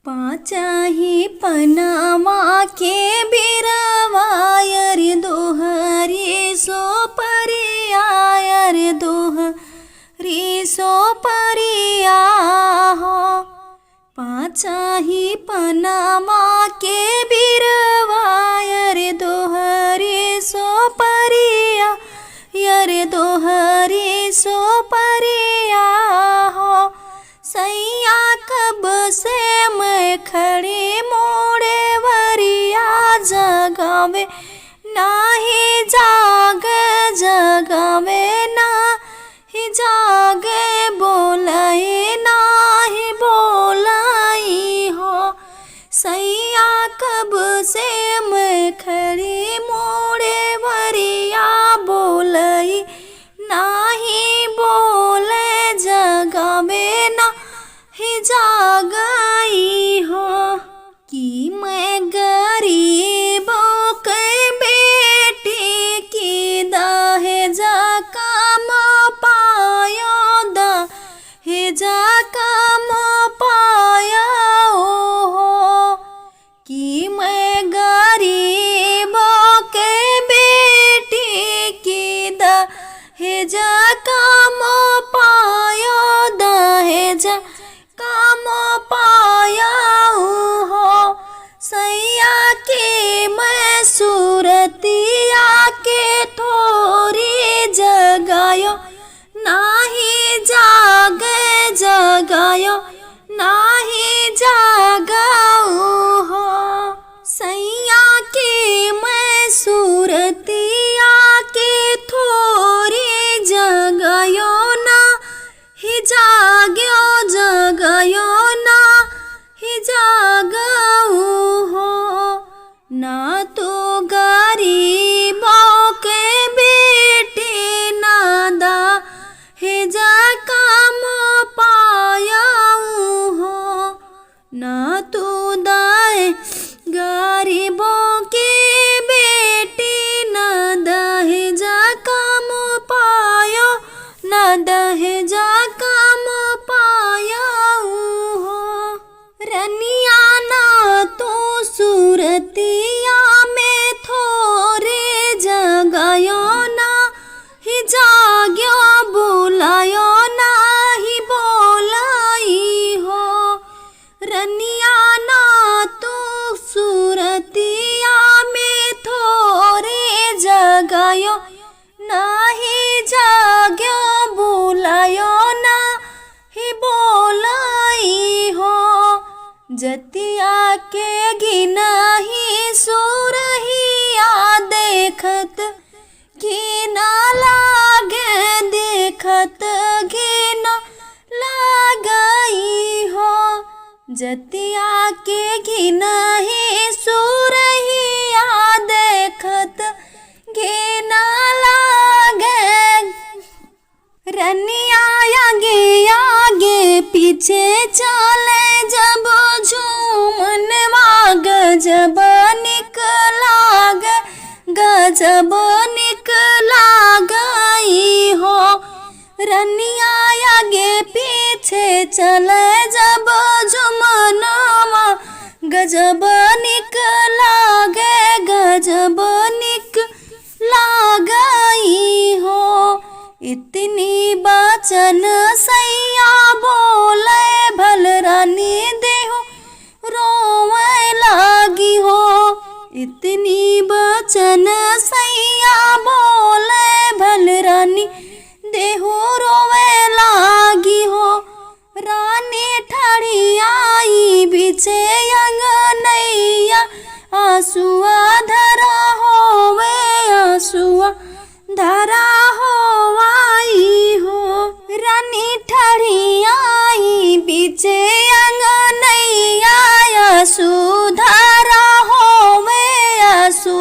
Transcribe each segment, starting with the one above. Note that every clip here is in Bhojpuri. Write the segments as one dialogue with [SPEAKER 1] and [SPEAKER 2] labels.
[SPEAKER 1] पाचाही पनामा के बिरवायर दोहरी सो परियायर दोहरी सो परिया हो। पाचाही पनामा के बिरवायर दोहरी सो परिया यर दोहरी सो परिया हो। सैया कब से मैं खड़ी मोड़े वरिया जगावे नाही जागे जगावे नाही जागे बोलाई नाही बोलाई हो। सैया कब से मैं खड़ी मोड़े वरिया बोलाई नाही बोले जगावे नाही जागई हो। कि मैं गरीबों के बेटी की दहेजा काम पायो दहेजा काम पाया हो। कि मैं गरीबों के बेटी की दहेजा काम पायो दहेजा काम पाया हो। सैया के मैं सूरतिया के थोड़ी जगायो नाही जागे जगायो नाही जागाऊ हो। सैया के मैं सूरतिया के थोड़ी जगायो नाही जाग्यो जगायो नाही जागाऊ हो। ना तो गरीबों के बेटे ना दहेजा काम पायाऊ हो। ना तो दाए गरीबों के बेटे ना दहेजा काम पायो ना दहेजा काम पायाऊ हो। रनिया ना तो सूरतिया में थोड़े जगायो नाही जाग्यो बुलायो नाही बोलाई हो। रनिया ना तो सूरतिया में थोड़े जगायो नाही जाग्यो बुलायो नाही बोलाई हो। जतिया के गिनही सुरहिया देखत घिना लागे देखत घिना लागई हो। जतिया के घिनही सुरहिया देखत घिना लागे। रनिया आगे आगे पीछे चले जब झूमनवा गजब निकला गजब निकला गई हो। रनिया आगे पीछे चले जब झूमनवा गजब निकला गजब निकला गई हो। इतनी बचन सैया बोले भल रानी देहो रोवे लागी हो। इतनी बचन सैया बोले भल रानी देहो रोवे लागी हो। रानी ठाड़ी आई बिछे अंगनैया आंसुआ धरा होवे आंसुआ धरा होवाई हो। रानी ठाड़ी आई बिछे अंगनैया आंसू धरा होवे आंसू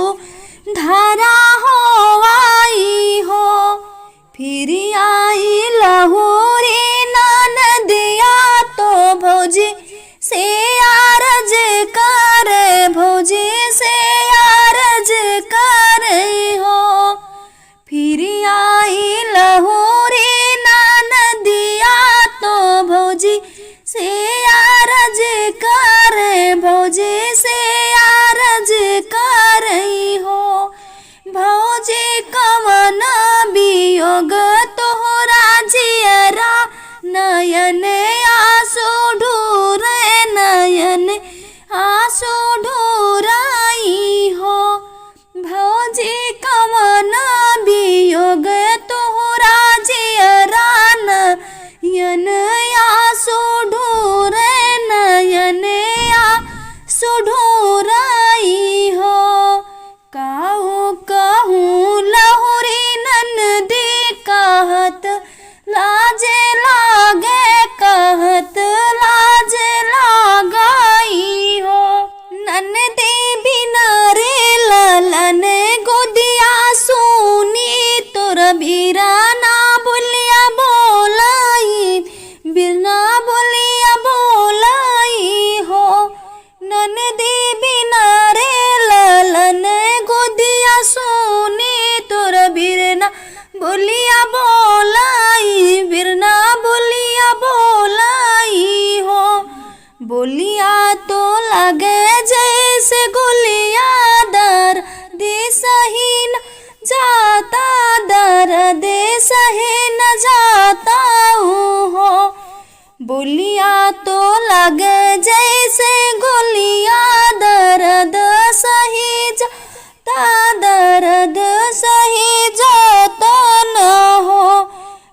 [SPEAKER 1] धरा होवाई हो। फिर आई लहुरी ननदिया तो भौजी से आरज करे भौजी से आरज भौजी से आरज करई हो। भौजी कवन वियोग तोहरा जियरा, नयन आंसू ढूरे नयन आंसू ढूराई हो। भौजी कवन वियोग तोहरा जियरा, नयन आंसू ढूरे नयन आंसू ढूराई हो। काहू कहूँ लहुरी ननदी कहत लाजे लागे, कहत लाजे लागई हो। ननदी बिना रे ललन गोदिया सुनी, तोर बीरा ना बोलिया बोलाई, बिना बोलिया बोलाई हो। ननदी बिना रे ललन गोदिया सुनी, तोर बिरना बोलिया बोलाई, बिरना बोलिया बोलाई हो। बोलिया तो लगे जैसे गोलिया, दर दे सही न जाता, दर दे सही न जाता हो। बोलिया तो लगे जैसे गोलिया, दर्द सही जाता, दर्द सही जाता न हो।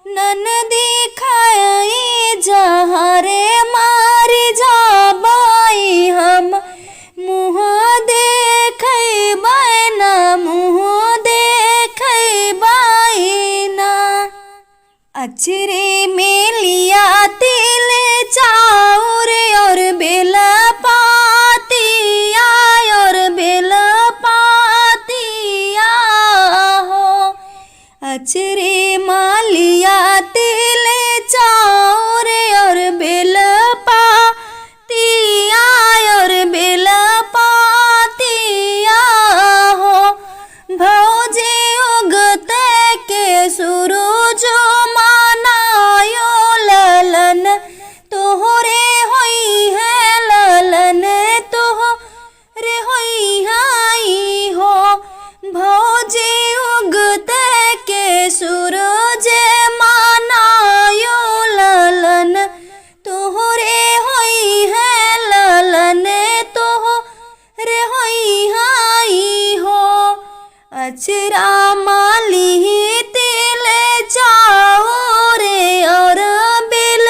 [SPEAKER 1] ननदी खाई जहरे मारी जाबाई, हम मुँह देखै ना, मुँह देखै ना। अचरे में लिया तिल चाउर और बेला पातिया, और बेला पातिया हो। अचरे में लिया तिल चाउर और बेला पातिया, और बेला पातिया हो। भौजी उगते के सूरज मानायो, ललन तोहरे होई है, ललन तोहरे होई हाई हो। भौजी उगते के सूरज मानायो, ललन तोहरे होई है, ललन तोहरे होई हाई हो। अचरा माली तिल चाउर और बेल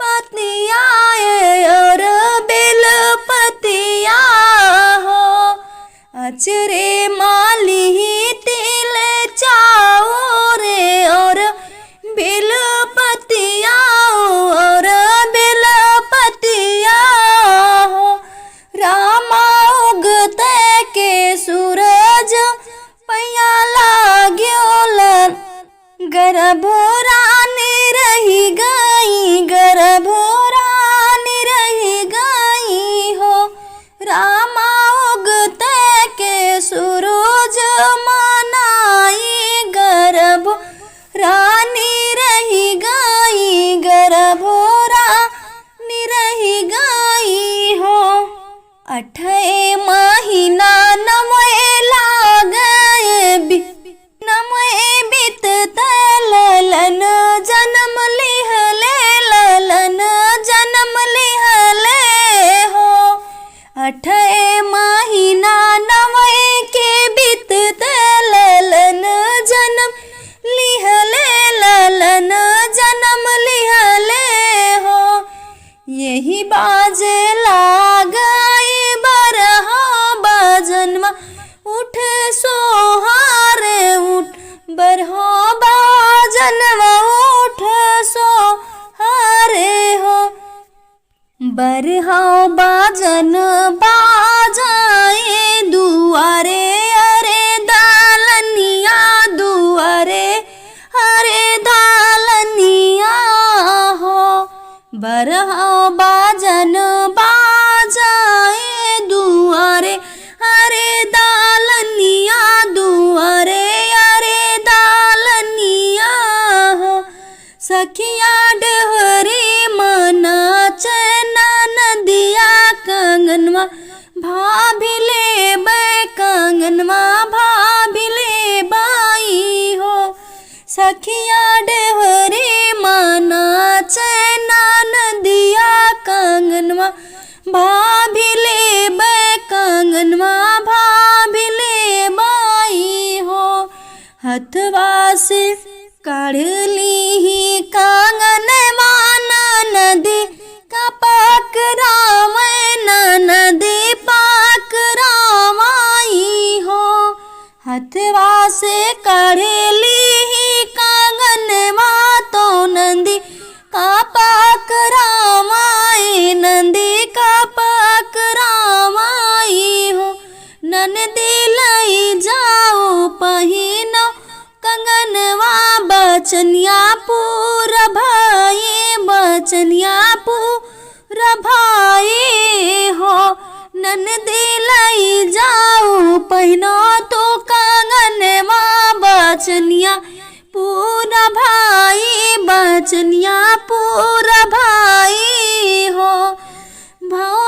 [SPEAKER 1] पतिया, और बेल पतिया हो। अचरे माली तिल चाउर और बेल पतिया, और बेल पतिया हो। रामा उगते के सूरज पैया लाग्यो, गर्भोरानी रही गई, गर्भोरानी रही गई हो। रामा उगते के सूरज मनाई, गर्भोरानी रही गई, गर्भोरानी रही गई हो। 8 महीना नमय लागे, नमय बीतत ललन जन्म लिहले, ललन जन्म लिहले हो। 8 महीना नमय के बीतत ललन जन्म लिहले, ललन जन्म लिहले हो। यही बाजे लागई बरहा बाजनमा, उठ सोहारे उठ बरहा बाजनमा, उठ सोहारे हो। बरहा बाजन बाजाए दुआरे, अरे दालनिया दुआरे, अरे दालनिया हो। बरहा बाजन बाजाए दुआरे, अरे दालनिया दुआरे, अरे दालनिया हो। सखिया डहरी मना चना नदिया कंगनवा, भाभिले कंगनवा भाभिले बाई हो सखिया डेवरे माना चैना नदिया कंगनवा भाभिले कंगनवा भाभिले बाई हो हथवा से काढ़ ली ही कंगनवा नदी का पकड़ाव नदी पकड़ावाई हो हथवा से काढ़ ली ही कंगनवा तो नंदी का पकड़ावाई नंदी का पकड़ावाई हो ननदी लई जाओ पहिनो कंगनवा बचनिया पूरा भाई बचनिया पूरा भाई हो ननदी लई जाओ पहिनो तो कंगनवा बचनिया पूरा भाई बचनिया पूरा भाई हो भाव